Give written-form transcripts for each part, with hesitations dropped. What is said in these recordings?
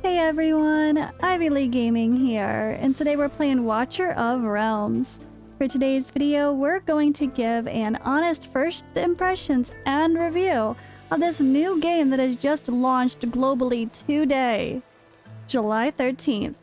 Hey everyone, Ivy Lee Gaming here, and today we're playing Watcher of Realms. For today's video, we're going to give an honest first impressions and review of this new game that has just launched globally today, July 13th.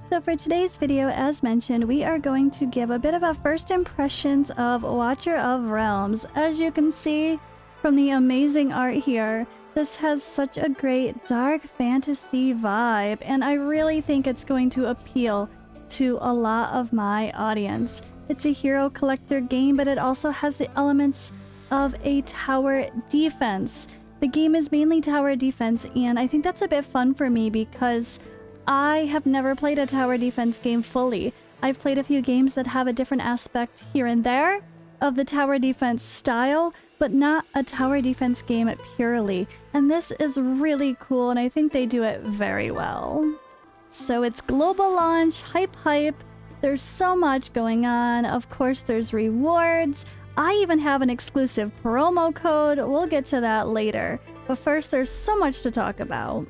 So for today's video, as mentioned, we are going to give a bit of a first impressions of Watcher of Realms. As you can see from the amazing art here, this has such a great dark fantasy vibe, and I really think it's going to appeal to a lot of my audience. It's a hero collector game, but it also has the elements of a tower defense. The game is mainly tower defense, and I think that's a bit fun for me because I have never played a tower defense game fully. I've played a few games that have a different aspect here and there of the tower defense style, but not a tower defense game purely. And this is really cool, and I think they do it very well. So it's global launch, hype. There's so much going on. Of course, there's rewards. I even have an exclusive promo code. We'll get to that later. But first, there's so much to talk about.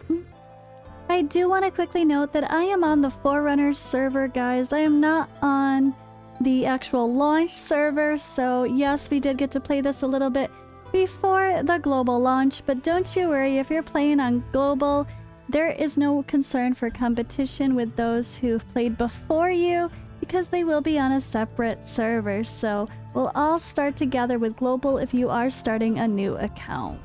I do want to quickly note that I am on the Forerunner server, guys. I am not on the actual launch server, so yes, we did get to play this a little bit before the global launch, but don't you worry, if you're playing on global, there is no concern for competition with those who've played before you, because they will be on a separate server, so we'll all start together with global if you are starting a new account.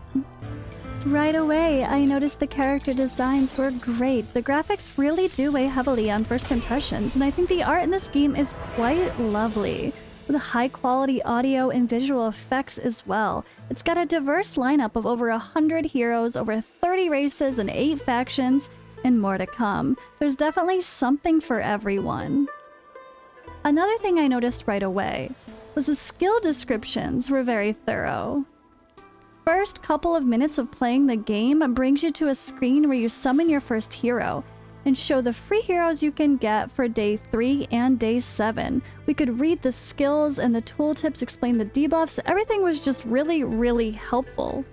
Right away, I noticed the character designs were great. The graphics really do weigh heavily on first impressions, and I think the art in this game is quite lovely, with high quality audio and visual effects as well. It's got a diverse lineup of over 100 heroes, over 30 races, and 8 factions, and more to come. There's definitely something for everyone. Another thing I noticed right away was the skill descriptions were very thorough. First couple of minutes of playing the game brings you to a screen where you summon your first hero and show the free heroes you can get for day 3 and day 7. We could read the skills and the tooltips, explain the debuffs. Everything was just really helpful.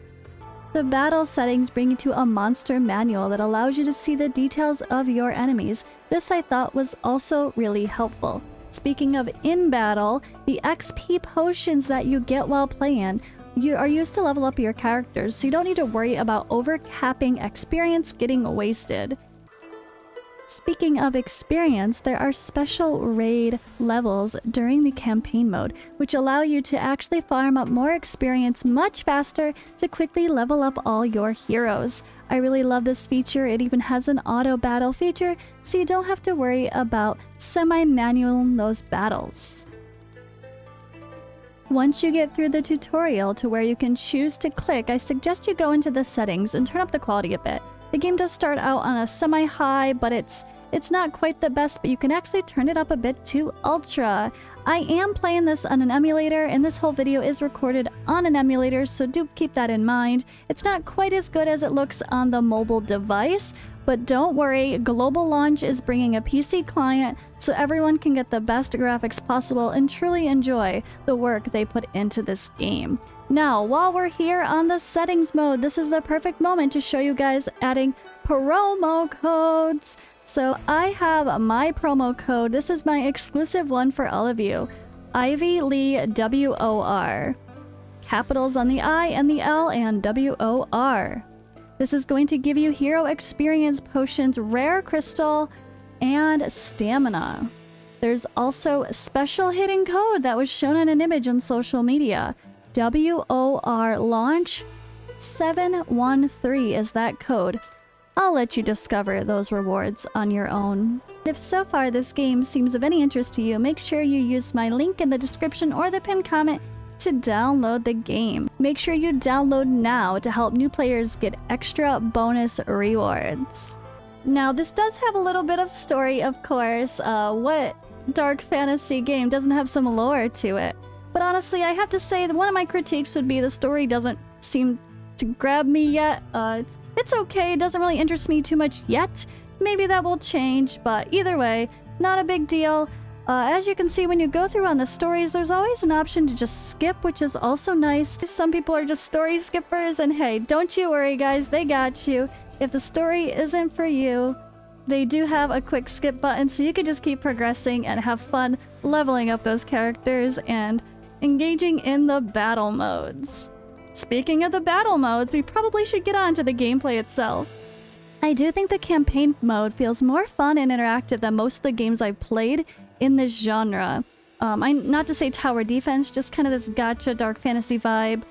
The battle settings bring you to a monster manual that allows you to see the details of your enemies. This I thought was also really helpful. Speaking of in battle, the XP potions that you get while playing are used to level up your characters, so you don't need to worry about overcapping experience getting wasted. Speaking of experience, there are special raid levels during the campaign mode, which allow you to actually farm up more experience much faster to quickly level up all your heroes. I really love this feature. It even has an auto battle feature, so you don't have to worry about semi-manual those battles. Once you get through the tutorial to where you can choose to click, I suggest you go into the settings and turn up the quality a bit. The game does start out on a semi-high, but it's not quite the best, but you can actually turn it up a bit to ultra. I am playing this on an emulator, and this whole video is recorded on an emulator, so do keep that in mind. It's not quite as good as it looks on the mobile device, but don't worry, global launch is bringing a PC client so everyone can get the best graphics possible and truly enjoy the work they put into this game. Now, while we're here on the settings mode, this is the perfect moment to show you guys adding promo codes. So I have my promo code. This is my exclusive one for all of you. Ivy Lee WOR. Capitals on the I and the L and WOR. This is going to give you hero experience potions, rare crystal, and stamina. There's also a special hidden code that was shown in an image on social media. WOR launch 713 is that code. I'll let you discover those rewards on your own. If so far this game seems of any interest to you, make sure you use my link in the description or the pinned comment to download the game. Make sure you download now to help new players get extra bonus rewards. Now, this does have a little bit of story, of course. What dark fantasy game doesn't have some lore to it? But honestly, I have to say that one of my critiques would be the story doesn't seem to grab me yet. It's okay, it doesn't really interest me too much yet. Maybe that will change, but either way, not a big deal. As you can see, when you go through on the stories, there's always an option to just skip, which is also nice. Some people are just story skippers, and hey, don't you worry guys, they got you. If the story isn't for you, they do have a quick skip button, so you can just keep progressing and have fun leveling up those characters and engaging in the battle modes. Speaking of the battle modes, we probably should get on to the gameplay itself. I do think the campaign mode feels more fun and interactive than most of the games I've played in this genre. Not to say tower defense, just kind of this gacha dark fantasy vibe.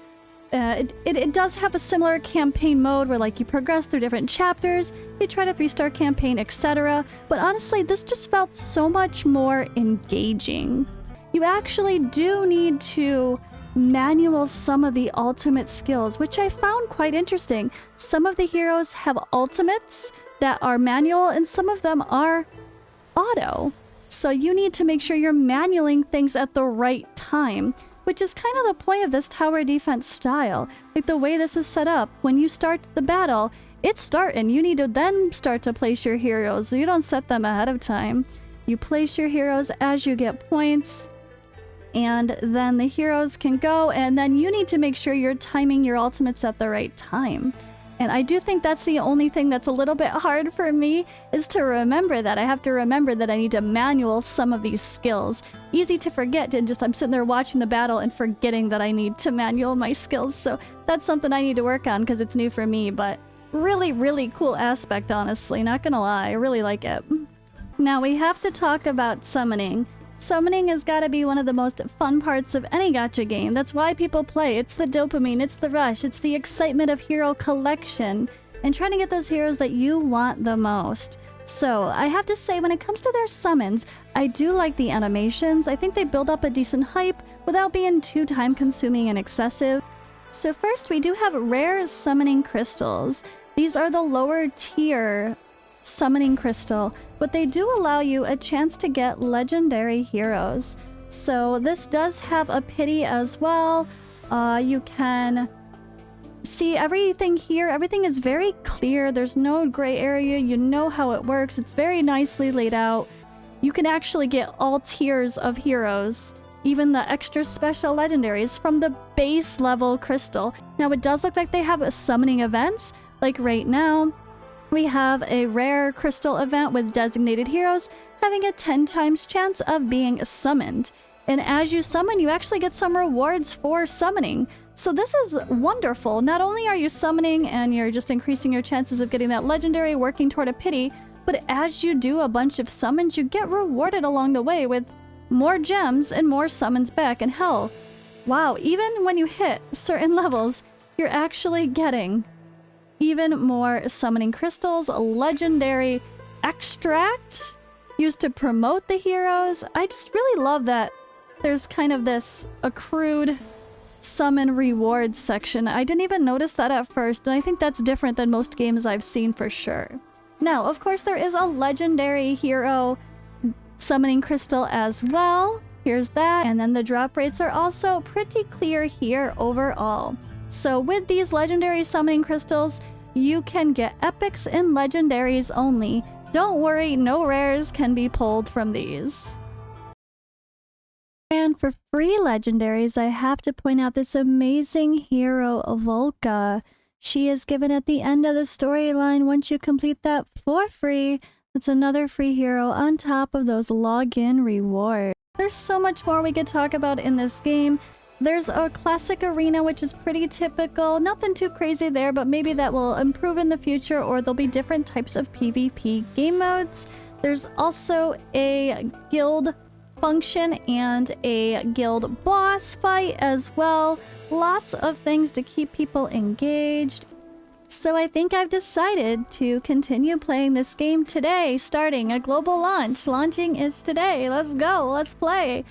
It does have a similar campaign mode where like you progress through different chapters, you try to 3-star campaign, etc. But honestly, this just felt so much more engaging. You actually do need to manual some of the ultimate skills, which I found quite interesting. Some of the heroes have ultimates that are manual and some of them are auto. So you need to make sure you're manualing things at the right time, which is kind of the point of this tower defense style. Like the way this is set up, when you start the battle, it's starting. You need to then start to place your heroes, so you don't set them ahead of time. You place your heroes as you get points, and then the heroes can go, and then you need to make sure you're timing your ultimates at the right time. And I do think that's the only thing that's a little bit hard for me, is to remember that. I have to remember that I need to manual some of these skills. Easy to forget, and just I'm sitting there watching the battle and forgetting that I need to manual my skills. So that's something I need to work on because it's new for me, but really, really cool aspect, honestly. Not gonna lie, I really like it. Now we have to talk about summoning. Summoning has got to be one of the most fun parts of any gacha game. That's why people play. It's the dopamine, it's the rush, it's the excitement of hero collection, and trying to get those heroes that you want the most. So I have to say, when it comes to their summons, I do like the animations. I think they build up a decent hype without being too time consuming and excessive. So first we do have rare summoning crystals. These are the lower tier summoning crystal, but they do allow you a chance to get legendary heroes. So this does have a pity as well. You can see everything here. Everything is very clear. There's no gray area. You know how it works. It's very nicely laid out. You can actually get all tiers of heroes, even the extra special legendaries from the base level crystal. Now it does look like they have summoning events. Like right now, we have a rare crystal event with designated heroes having a 10 times chance of being summoned. And as you summon, you actually get some rewards for summoning. So this is wonderful. Not only are you summoning and you're just increasing your chances of getting that legendary, working toward a pity, but as you do a bunch of summons, you get rewarded along the way with more gems and more summons back. And hell, wow, even when you hit certain levels, you're actually getting even more summoning crystals, a legendary extract used to promote the heroes. I just really love that there's kind of this accrued summon rewards section. I didn't even notice that at first, and I think that's different than most games I've seen for sure. Now, of course, there is a legendary hero summoning crystal as well. Here's that. And then the drop rates are also pretty clear here overall. So with these legendary summoning crystals, you can get epics and legendaries only. Don't worry, no rares can be pulled from these. And for free legendaries, I have to point out this amazing hero, Volca. She is given at the end of the storyline once you complete that for free. That's another free hero on top of those login rewards. There's so much more we could talk about in this game. There's a classic arena, which is pretty typical. Nothing too crazy there, but maybe that will improve in the future, or there'll be different types of PvP game modes. There's also a guild function and a guild boss fight as well. Lots of things to keep people engaged. So I think I've decided to continue playing this game today, starting a global launch. Launching is today. Let's go. Let's play.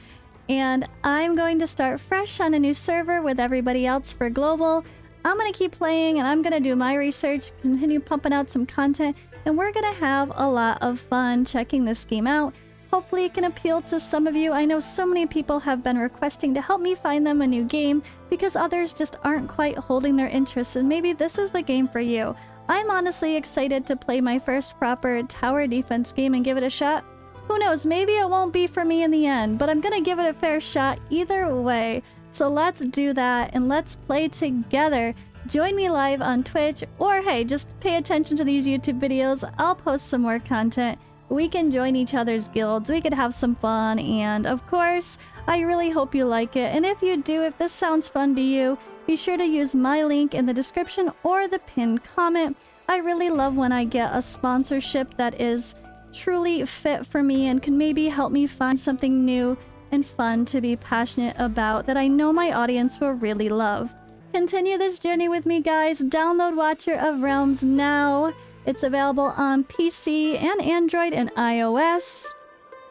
And I'm going to start fresh on a new server with everybody else for global. I'm going to keep playing and I'm going to do my research, continue pumping out some content, and we're going to have a lot of fun checking this game out. Hopefully it can appeal to some of you. I know so many people have been requesting to help me find them a new game because others just aren't quite holding their interest, and maybe this is the game for you. I'm honestly excited to play my first proper tower defense game and give it a shot. Who knows, maybe it won't be for me in the end, but I'm gonna give it a fair shot either way. So let's do that and let's play together. Join me live on Twitch, or hey, just pay attention to these YouTube videos. I'll post some more content. We can join each other's guilds, we could have some fun, and of course, I really hope you like it. And if you do, if this sounds fun to you, be sure to use my link in the description or the pinned comment. I really love when I get a sponsorship that is truly fit for me and can maybe help me find something new and fun to be passionate about that I know my audience will really love. Continue this journey with me, guys. Download Watcher of Realms now. It's available on PC and Android and iOS.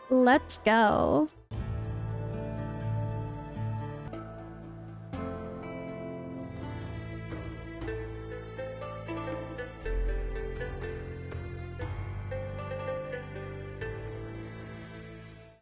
Let's go.